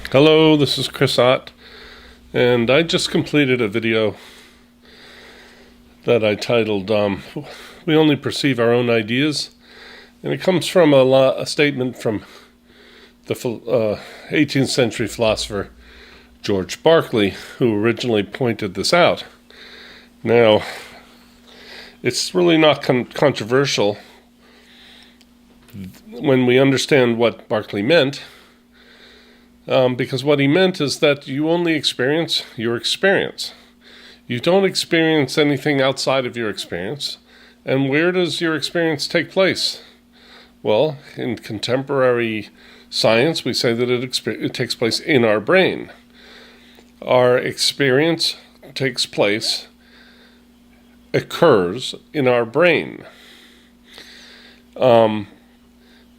Hello, this is Chris Ott, and I just completed a video that I titled, We Only Perceive Our Own Ideas, and it comes from a statement from the 18th century philosopher George Berkeley, who originally pointed this out. Now, it's really not controversial when we understand what Berkeley meant, because what he meant is that you only experience your experience. You don't experience anything outside of your experience. And where does your experience take place? Well, in contemporary science, we say that it takes place in our brain. Our experience occurs in our brain. That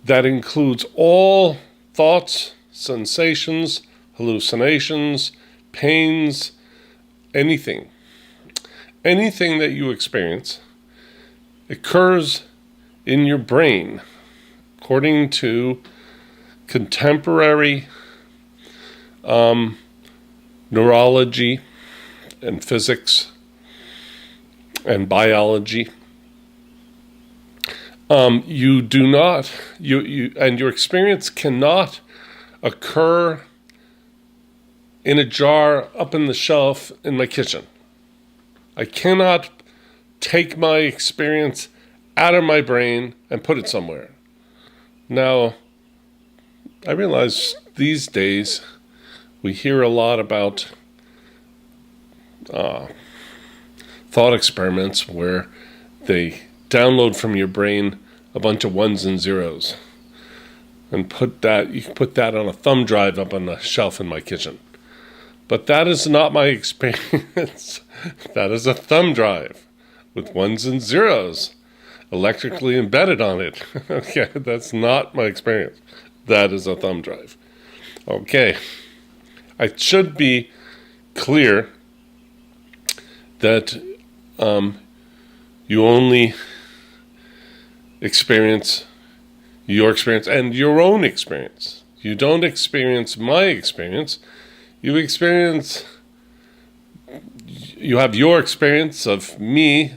includes all thoughts, sensations, hallucinations, pains, anything. Anything that you experience occurs in your brain, according to contemporary neurology and physics and biology. You do not, and your experience cannot occur in a jar up in the shelf in my kitchen. I cannot take my experience out of my brain and put it somewhere. Now, I realize these days we hear a lot about thought experiments where they download from your brain a bunch of ones and zeros and you can put that on a thumb drive up on the shelf in my kitchen. But that is not my experience. That is a thumb drive with ones and zeros electrically embedded on it. Okay, that's not my experience. That is a thumb drive. Okay, I should be clear that you only experience your experience and your own experience. You don't experience my experience. You have your experience of me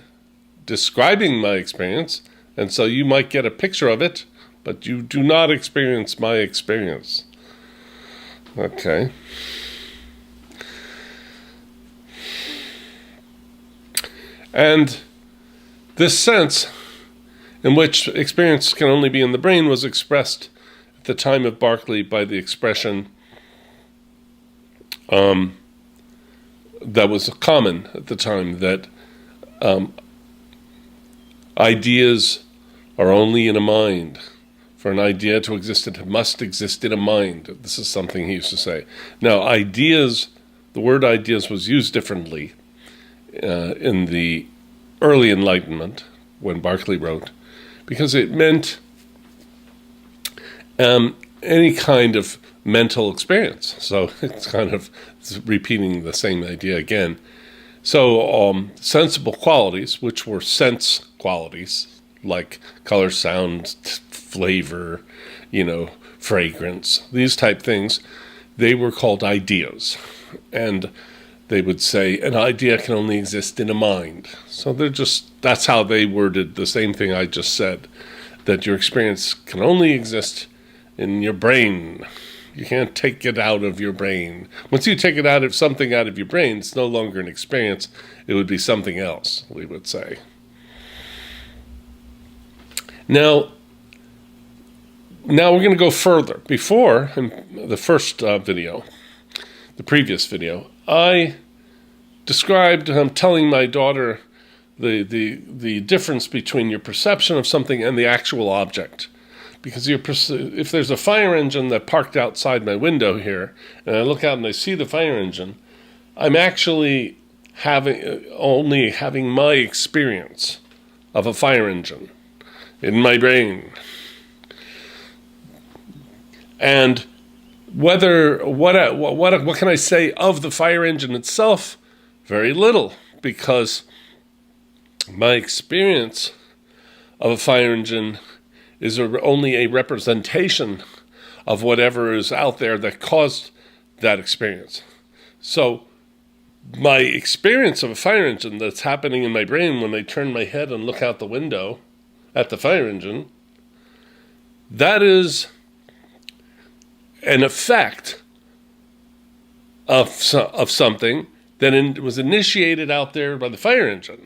describing my experience, and so you might get a picture of it, but you do not experience my experience. Okay. And this sense in which experience can only be in the brain was expressed at the time of Berkeley by the expression that was common at the time, that ideas are only in a mind. For an idea to exist, it must exist in a mind. This is something he used to say. Now, the word ideas was used differently in the early Enlightenment when Berkeley wrote, because it meant any kind of mental experience. So it's kind of repeating the same idea again. So sensible qualities, which were sense qualities, like color, sound, flavor, fragrance, these type things, they were called ideas. And they would say an idea can only exist in a mind. So that's how they worded the same thing I just said, that your experience can only exist in your brain. You can't take it out of your brain. Once you take something out of your brain, it's no longer an experience. It would be something else, we would say. Now we're going to go further. Before, in the first video, the previous video, I described telling my daughter the difference between your perception of something and the actual object. Because if there's a fire engine that parked outside my window here, and I look out and I see the fire engine, I'm actually only having my experience of a fire engine in my brain. And what can I say of the fire engine itself? Very little, because my experience of a fire engine is only a representation of whatever is out there that caused that experience. So my experience of a fire engine that's happening in my brain when I turn my head and look out the window at the fire engine, that is an effect of something that was initiated out there by the fire engine.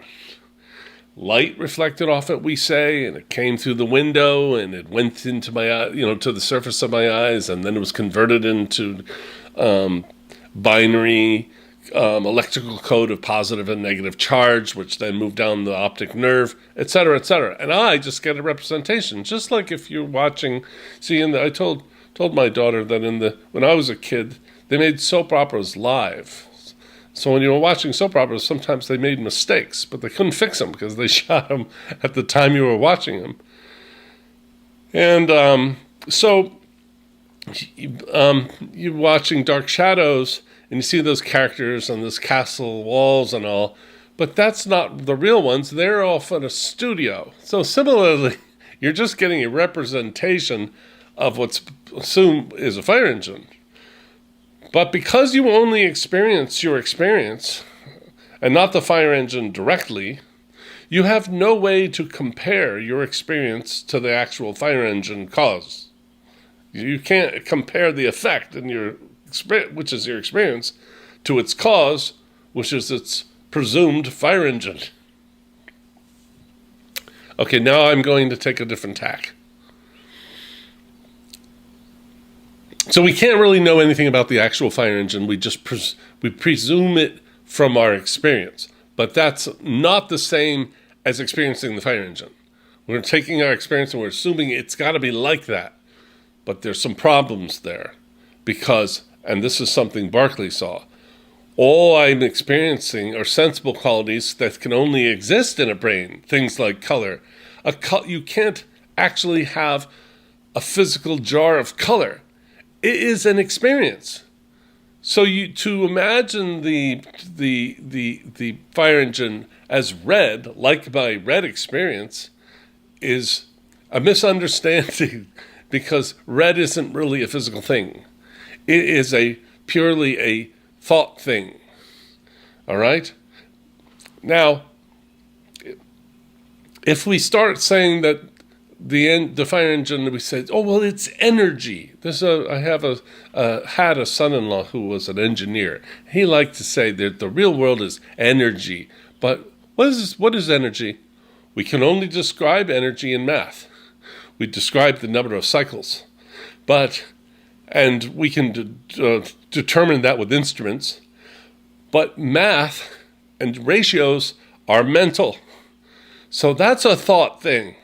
Light reflected off it, we say, and it came through the window, and it went into my eye, to the surface of my eyes, and then it was converted into binary electrical code of positive and negative charge, which then moved down the optic nerve, et cetera, et cetera. And I just get a representation, just like if you're watching. See, I told my daughter that when I was a kid, they made soap operas live. So when you were watching soap operas, sometimes they made mistakes, but they couldn't fix them because they shot them at the time you were watching them. And so you're watching Dark Shadows, and you see those characters on this castle walls and all, but that's not the real ones. They're off in a studio. So similarly, you're just getting a representation of what's assumed is a fire engine. But because you only experience your experience and not the fire engine directly, you have no way to compare your experience to the actual fire engine cause. You can't compare the effect in your experience, which is your experience, to its cause, which is its presumed fire engine. Okay, now I'm going to take a different tack. So we can't really know anything about the actual fire engine. We just we presume it from our experience. But that's not the same as experiencing the fire engine. We're taking our experience and we're assuming it's got to be like that. But there's some problems there because, and this is something Berkeley saw, all I'm experiencing are sensible qualities that can only exist in a brain, things like color. You can't actually have a physical jar of color. It is an experience. So to imagine the fire engine as red, like my red experience, is a misunderstanding because red isn't really a physical thing. It is purely a thought thing. All right? Now, if we start saying that the fire engine, we said, oh, well, it's energy. I had a son-in-law who was an engineer. He liked to say that the real world is energy. But what is energy? We can only describe energy in math. We describe the number of cycles. And we can determine that with instruments. But math and ratios are mental. So that's a thought thing.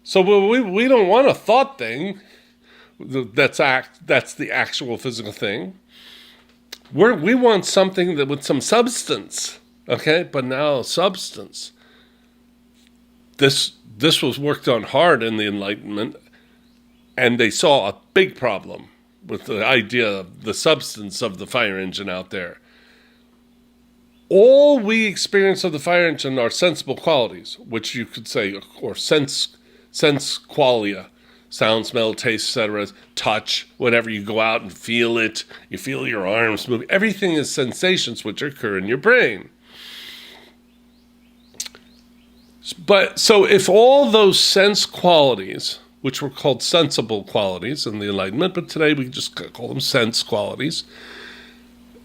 So we don't want a thought thing that's the actual physical thing. We want something that with some substance, okay? But now substance. This was worked on hard in the Enlightenment, and they saw a big problem with the idea of the substance of the fire engine out there. All we experience of the fire engine are sensible qualities, which you could say, or sense qualia, sound, smell, taste, etc., touch, whatever. You go out and feel it. You feel your arms move. Everything is sensations which occur in your brain. But so if all those sense qualities, which were called sensible qualities in the Enlightenment, but today we just call them sense qualities,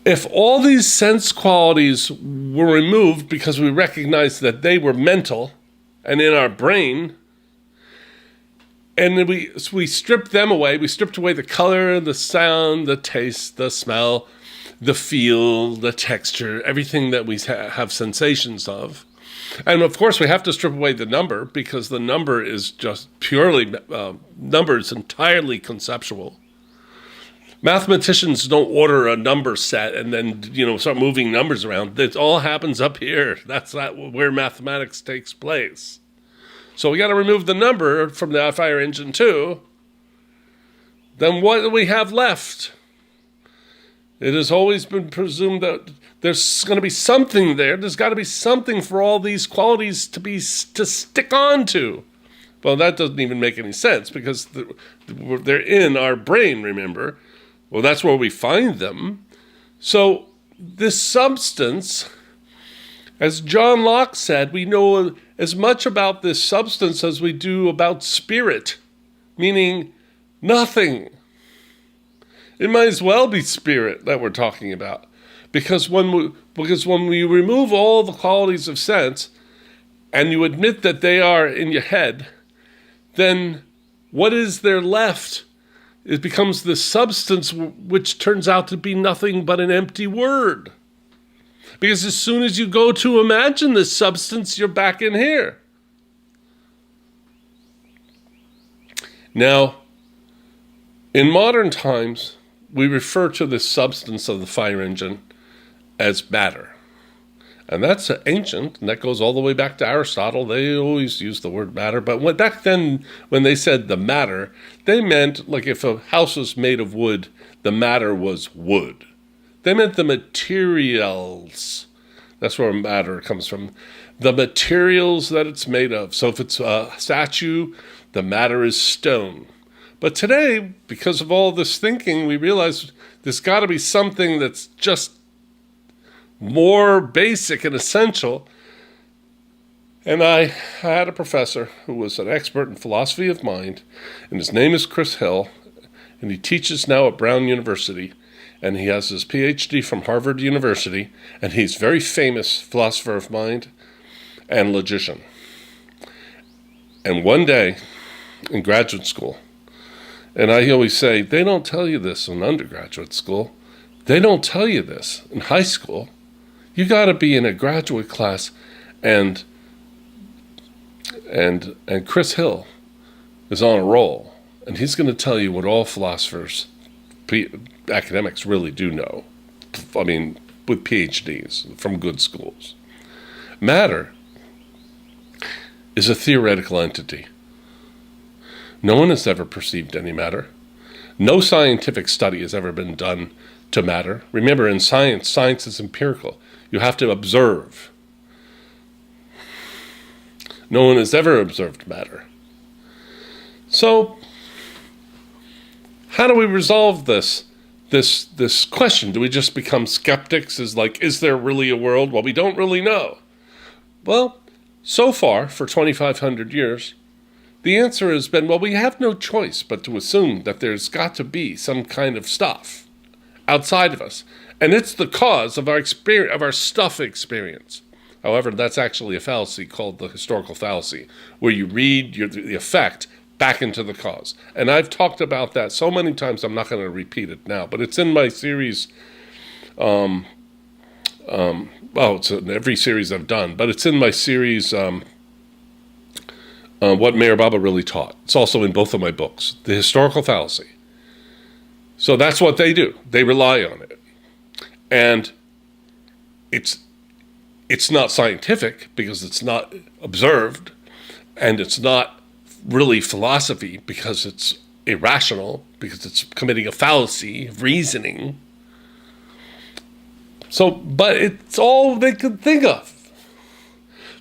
if all these sense qualities were removed because we recognized that they were mental and in our brain, and then we stripped them away. We stripped away the color, the sound, the taste, the smell, the feel, the texture, everything that we have sensations of. And of course, we have to strip away the number because the number is just purely, number is entirely conceptual. Mathematicians don't order a number set and then, start moving numbers around. It all happens up here. That's not where mathematics takes place. So we got to remove the number from the fire engine too. Then what do we have left? It has always been presumed that there's going to be something there. There's got to be something for all these qualities to stick on to. Well, that doesn't even make any sense because they're in our brain, remember. Well, that's where we find them. So this substance, as John Locke said, we know as much about this substance as we do about spirit, meaning nothing. It might as well be spirit that we're talking about. Because when we remove all the qualities of sense and you admit that they are in your head, then what is there left? It becomes the substance which turns out to be nothing but an empty word. Because as soon as you go to imagine this substance, you're back in here. Now, in modern times, we refer to this substance of the fire engine as matter. And that's ancient, and that goes all the way back to Aristotle. They always used the word matter. But back then, when they said the matter, they meant, like if a house was made of wood, the matter was wood. They meant the materials. That's where matter comes from. The materials that it's made of. So if it's a statue, the matter is stone. But today, because of all this thinking, we realize there's got to be something that's just more basic and essential. And I had a professor who was an expert in philosophy of mind, and his name is Chris Hill, and he teaches now at Brown University, and he has his PhD from Harvard University, and he's a very famous philosopher of mind and logician. And one day in graduate school, and I always say, they don't tell you this in undergraduate school. They don't tell you this in high school. You got to be in a graduate class, and Chris Hill is on a roll, and he's going to tell you what all philosophers, academics really do know. I mean, with PhDs from good schools. Matter is a theoretical entity. No one has ever perceived any matter. No scientific study has ever been done to matter. Remember, in science is empirical. You have to observe. No one has ever observed matter. So, how do we resolve this question? Do we just become skeptics? Is there really a world? Well, we don't really know. Well, so far, for 2,500 years, the answer has been, well, we have no choice but to assume that there's got to be some kind of stuff outside of us. And it's the cause of our experience, of our stuff experience. However, that's actually a fallacy called the historical fallacy, where you read the effect back into the cause. And I've talked about that so many times, I'm not going to repeat it now. But it's in my series, it's in every series I've done, but it's in my series, What Meher Baba Really Taught. It's also in both of my books, The Historical Fallacy. So that's what they do. They rely on it. And it's not scientific because it's not observed, and it's not really philosophy because it's irrational, because it's committing a fallacy of reasoning. So, but it's all they could think of.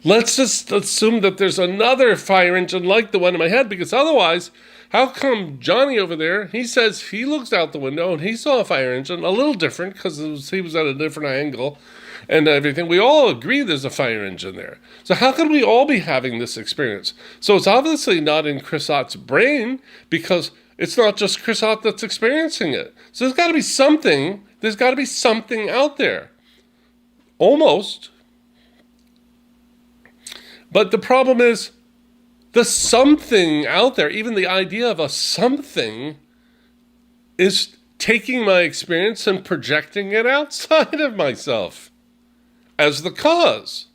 Let's just assume that there's another fire engine like the one in my head, because otherwise, how come Johnny over there, he says he looks out the window and he saw a fire engine, a little different because he was at a different angle and everything. We all agree there's a fire engine there. So how can we all be having this experience? So it's obviously not in Chris Ott's brain, because it's not just Chris Ott that's experiencing it. So there's got to be something out there. Almost. But the problem is, the something out there, even the idea of a something, is taking my experience and projecting it outside of myself as the cause.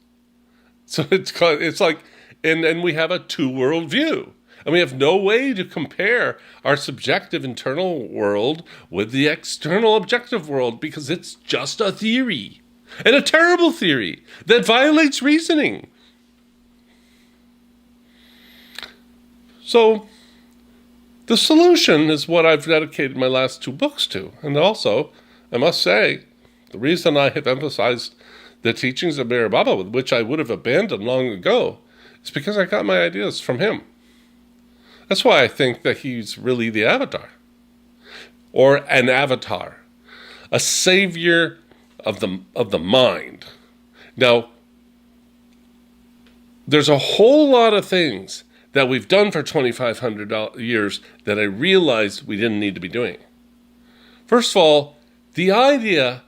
So it's like, and we have a two-world view. And we have no way to compare our subjective internal world with the external objective world, because it's just a theory, and a terrible theory that violates reasoning. So the solution is what I've dedicated my last two books to. And also, I must say, the reason I have emphasized the teachings of Meher Baba, which I would have abandoned long ago, is because I got my ideas from him. That's why I think that he's really the avatar. or an avatar, a savior of the mind. Now, there's a whole lot of things that we've done for 2,500 years that I realized we didn't need to be doing. First of all, the idea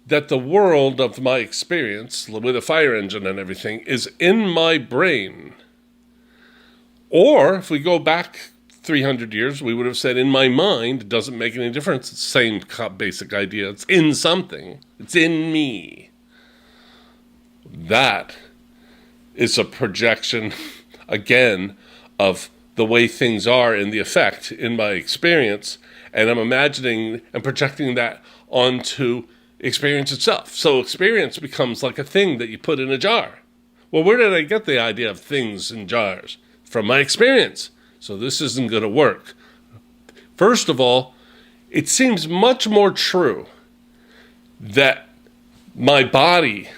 that the world of my experience, with a fire engine and everything, is in my brain. Or, if we go back 300 years, we would have said, in my mind, it doesn't make any difference. It's the same basic idea. It's in something. It's in me. That is a projection, again, of the way things are and the effect in my experience. And I'm imagining and projecting that onto experience itself. So experience becomes like a thing that you put in a jar. Well, where did I get the idea of things in jars? From my experience. So this isn't going to work. First of all, it seems much more true that my body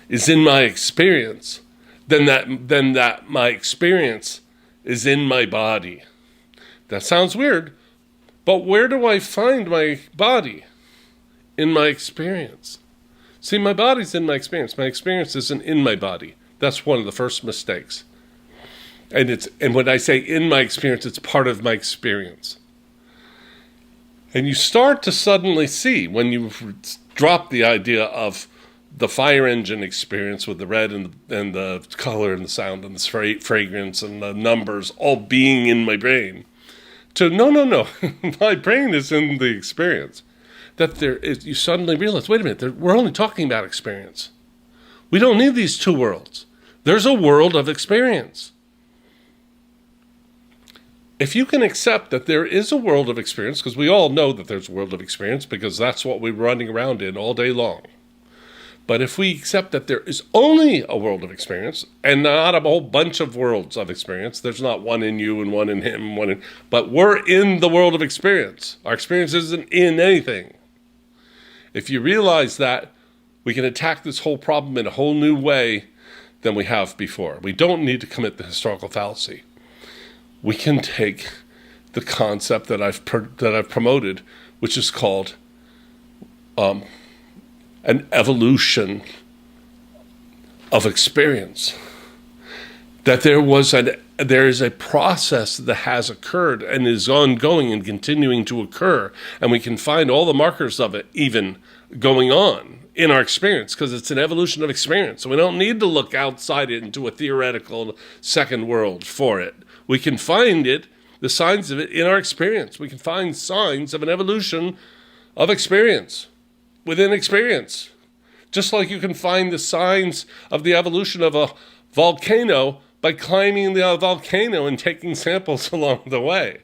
is in my experience than that my experience is in my body. That sounds weird, but where do I find my body? In my experience. See, my body's in my experience. My experience isn't in my body. That's one of the first mistakes. And when I say in my experience, it's part of my experience. And you start to suddenly see, when you drop the idea of the fire engine experience with the red and the color and the sound and the fragrance and the numbers all being in my brain, to no, my brain is in the experience. That you suddenly realize, wait a minute, we're only talking about experience. We don't need these two worlds. There's a world of experience. If you can accept that there is a world of experience, because we all know that there's a world of experience, because that's what we're running around in all day long. But if we accept that there is only a world of experience, and not a whole bunch of worlds of experience, there's not one in you and one in him, but we're in the world of experience. Our experience isn't in anything. If you realize that, we can attack this whole problem in a whole new way than we have before. We don't need to commit the historical fallacy. We can take the concept that I've promoted, which is called an evolution of experience. That there is a process that has occurred and is ongoing and continuing to occur, and we can find all the markers of it even going on in our experience, because it's an evolution of experience. So we don't need to look outside it into a theoretical second world for it. We can find it, the signs of it, in our experience. We can find signs of an evolution of experience within experience. Just like you can find the signs of the evolution of a volcano by climbing the volcano and taking samples along the way.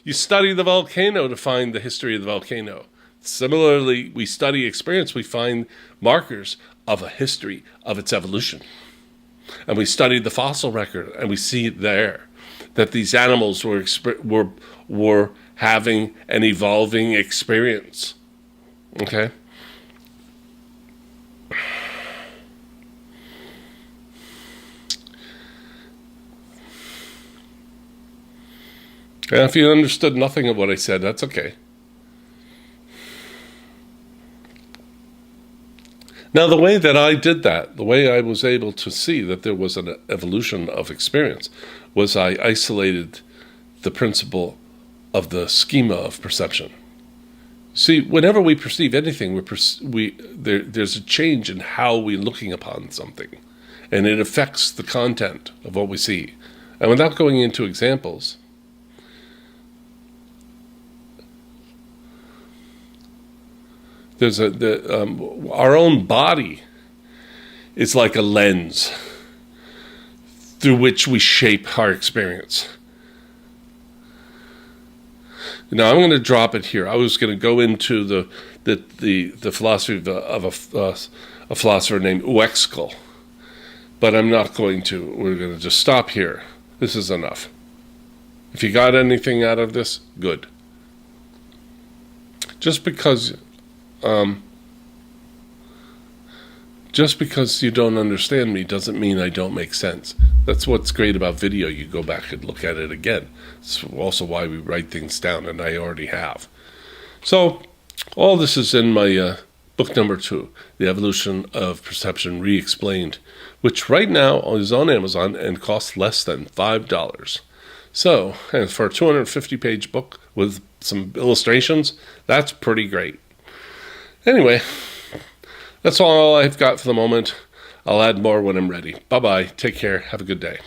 You study the volcano to find the history of the volcano. Similarly, we study experience, we find markers of a history of its evolution. And we study the fossil record, and we see it there, that these animals were having an evolving experience. Okay? And if you understood nothing of what I said, that's okay. Now, the way that I did that, the way I was able to see that there was an evolution of experience, was I isolated the principle of the schema of perception. See, whenever we perceive anything, there's a change in how we're looking upon something, and it affects the content of what we see. And without going into examples, our own body is like a lens through which we shape our experience. Now, I'm going to drop it here. I was going to go into the philosophy of a philosopher named Uexkll, but I'm not going to. We're going to just stop here. This is enough. If you got anything out of this, good. Just because you don't understand me doesn't mean I don't make sense. That's what's great about video. You go back and look at it again. It's also why we write things down, and I already have. So all this is in my book number 2, The Evolution of Perception Re-Explained, which right now is on Amazon and costs less than $5. So, and for a 250-page book with some illustrations, that's pretty great. Anyway, that's all I've got for the moment. I'll add more when I'm ready. Bye-bye. Take care. Have a good day.